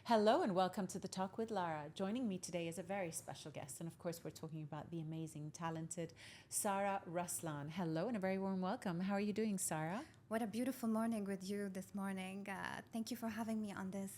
Hello and welcome to the Talk with Lara. Joining me today is a very special guest, and of course, we're talking about the amazing, talented Sarah Raslan. Hello and a very warm welcome. How are you doing, Sarah? What a beautiful morning with you this morning. Thank you for having me on this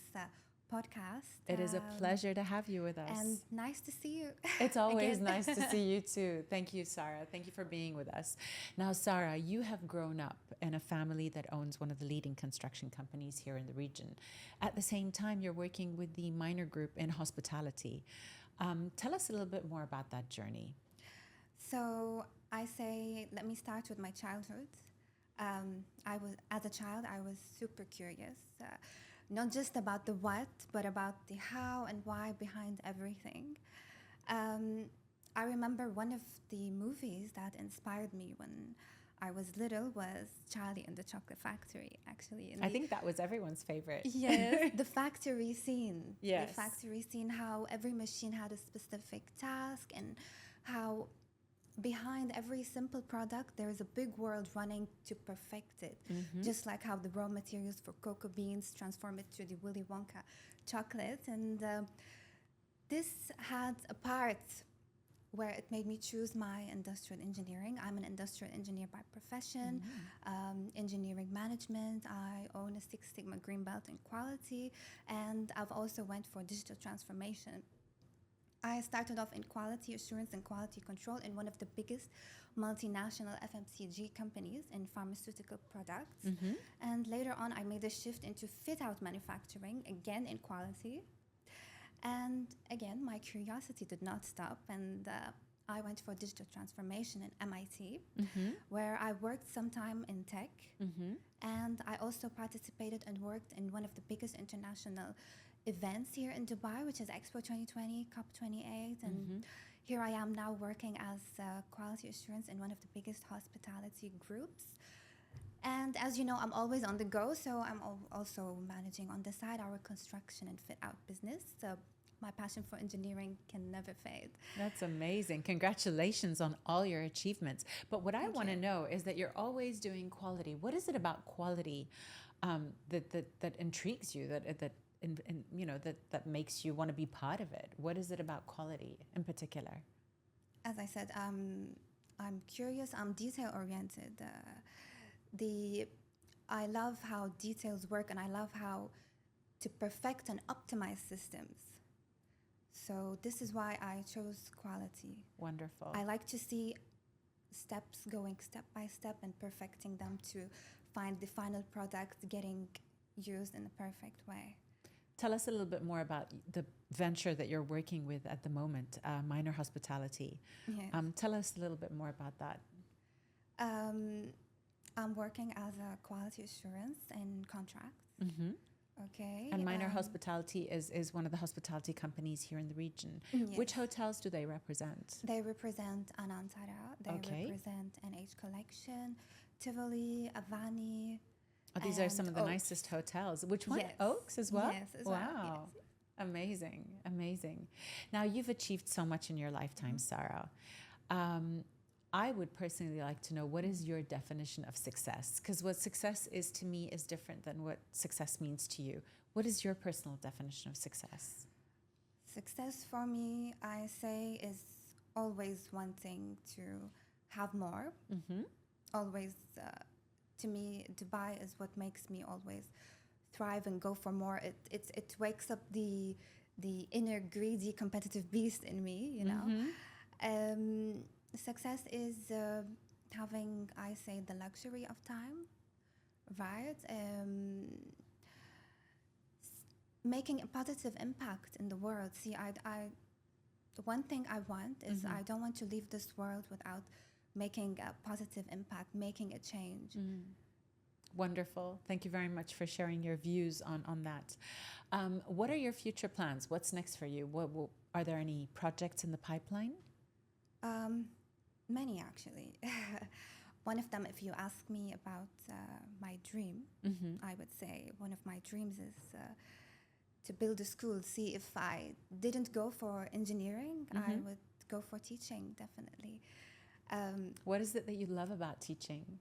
podcast. It is a pleasure to have you with us. And nice to see you. It's always nice to see you too. Thank you, Sarah. Thank you for being with us. Now, Sarah, you have grown up in a family that owns one of the leading construction companies here in the region. At the same time, you're working with the minor group in hospitality. Tell us a little bit more about that journey. So let me start with my childhood. As a child, I was super curious, not just about the what, but about the how and why behind everything. I remember one of the movies that inspired me when I was little was Charlie and the Chocolate Factory, actually. I think that was everyone's favorite. Yes, the factory scene. Yes. The factory scene, how every machine had a specific task and how behind every simple product, there is a big world running to perfect it. Mm-hmm. Just like how the raw materials for cocoa beans transform it to the Willy Wonka chocolate. And this had a part where it made me choose my industrial engineering. I'm an industrial engineer by profession, engineering management. I own a Six Sigma Green Belt in quality, and I've also went for digital transformation. I started off in quality assurance and quality control in one of the biggest multinational FMCG companies in pharmaceutical products. Mm-hmm. And later on, I made a shift into fit-out manufacturing, again in quality. And again, my curiosity did not stop, and I went for digital transformation in MIT, where I worked sometime in tech. And I also participated and worked in one of the biggest international events here in Dubai, which is Expo 2020, COP28. And here I am now working as quality assurance in one of the biggest hospitality groups. And as you know, I'm always on the go, so I'm also managing on the side our construction and fit-out business. So my passion for engineering can never fade. That's amazing. Congratulations on all your achievements. But what I want to know is that you're always doing quality. What is it about quality that intrigues you, that makes you want to be part of it? What is it about quality in particular? As I said, I'm curious, I'm detail-oriented. I love how details work, and I love how to perfect and optimize systems. So this is why I chose quality. Wonderful. I like to see steps going step by step and perfecting them to find the final product getting used in the perfect way. Tell us a little bit more about the venture that you're working with at the moment, Minor Hospitality. Yes. Tell us a little bit more about that. I'm working as a quality assurance and contracts. Okay. And Minor Hospitality is one of the hospitality companies here in the region. Yes. Which hotels do they represent? They represent Anantara. They represent NH Collection, Tivoli, Avani. Oh, these are some of the Oaks. nicest hotels. Which one? Yes. Oaks as well? Yes, as wow. well. Yes. Amazing. Amazing. Now, you've achieved so much in your lifetime, Sarah. I would personally like to know, what is your definition of success? Because what success is to me is different than what success means to you. What is your personal definition of success? Success for me, I say, is always wanting to have more. Always, to me, Dubai is what makes me always thrive and go for more. It wakes up the inner greedy competitive beast in me, you know. Success is having, I say, the luxury of time, right? Making a positive impact in the world. See, one thing I want is I don't want to leave this world without making a positive impact, making a change. Wonderful. Thank you very much for sharing your views on that. What are your future plans? What's next for you? Are there any projects in the pipeline? Many, actually. One of them, if you ask me about my dream, I would say one of my dreams is to build a school. See, if I didn't go for engineering, I would go for teaching, definitely. What is it that you love about teaching?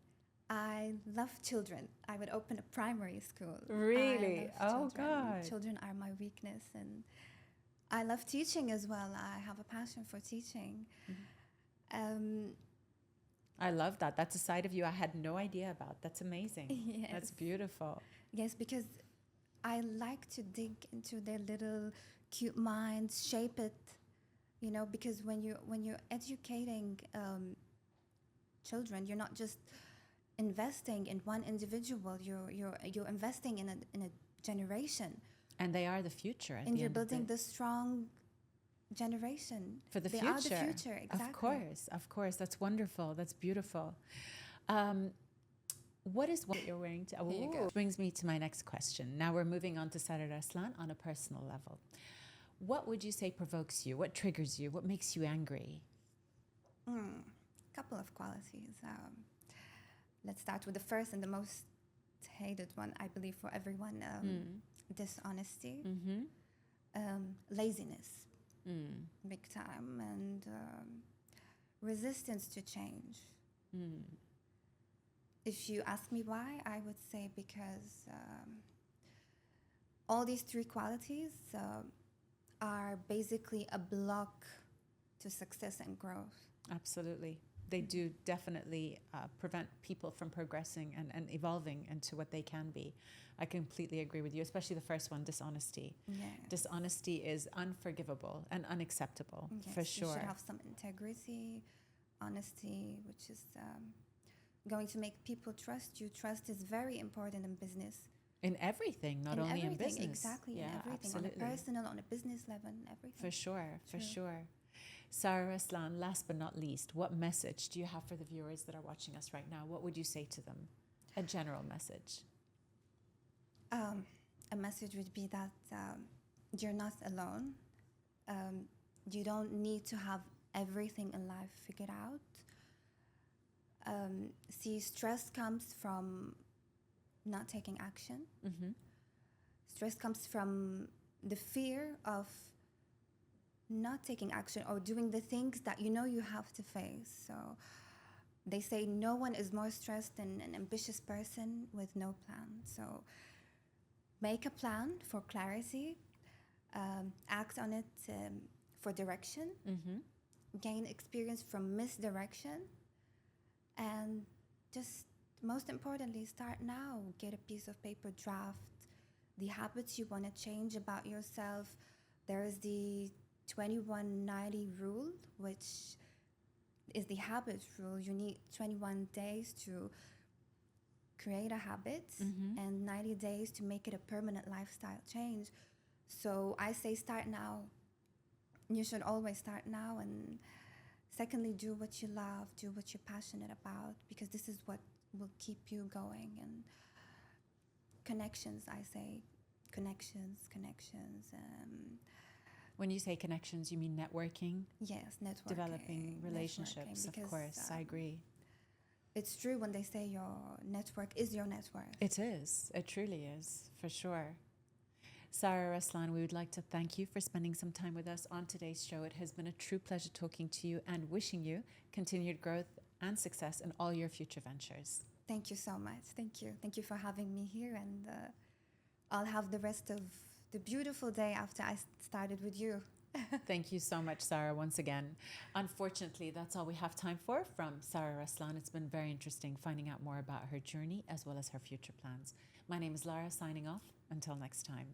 I love children. I would open a primary school. Really? I love Oh, children. God. Children are my weakness, and I love teaching as well. I have a passion for teaching. Um, I love that. That's a side of you I had no idea about. That's amazing. yes, That's beautiful. yes, because I like to dig into their little cute minds, shape it. You know, because when you're educating children, you're not just investing in one individual. You're investing in a generation, And they are the future at and the you're end of building the this strong generation for the they future. are the future, exactly. Of course. That's wonderful. That's beautiful. What is what you're wearing? Here you go. Brings me to my next question. Now we're moving on to Sarah Raslan on a personal level. What would you say provokes you? What triggers you? What makes you angry? Couple of qualities. Let's start with the first and the most hated one, I believe, for everyone. Dishonesty, laziness, big time, and resistance to change. If you ask me why, I would say because all these three qualities are basically a block to success and growth. Absolutely. They do definitely prevent people from progressing and evolving into what they can be. I completely agree with you, especially the first one, dishonesty. Yeah. Dishonesty is unforgivable and unacceptable, Yes, for sure. You should have some integrity, honesty, which is going to make people trust you. Trust is very important in business. In everything, not in only everything, in business. exactly, Yeah, in everything, absolutely. on a personal, on a business level, and everything. For sure, for True. sure. Sarah Raslan, last but not least, what message do you have for the viewers that are watching us right now? What would you say to them? A general message. A message would be that you're not alone. You don't need to have everything in life figured out. See, stress comes from not taking action. Stress comes from the fear of not taking action or doing the things that you know you have to face. So they say no one is more stressed than an ambitious person with no plan. So make a plan for clarity, act on it for direction, gain experience from misdirection, and just most importantly, start now. Get a piece of paper, draft the habits you want to change about yourself. There is the 2190 rule, which is the habit rule. You need 21 days to create a habit and 90 days to make it a permanent lifestyle change. So I say start now. You should always start now. And secondly, do what you love, do what you're passionate about, because this is what will keep you going. And connections, I say, connections. When you say connections, you mean networking? Yes, networking. Developing relationships, networking, of course, I agree. It's true when they say your network is your net worth. It is. It truly is, for sure. Sarah Raslan, we would like to thank you for spending some time with us on today's show. It has been a true pleasure talking to you and wishing you continued growth and success in all your future ventures. Thank you so much. Thank you. Thank you for having me here. And I'll have the rest of the beautiful day after I started with you. Thank you so much, Sarah, once again. Unfortunately, that's all we have time for from Sarah Raslan. It's been very interesting finding out more about her journey as well as her future plans. My name is Lara, signing off. Until next time.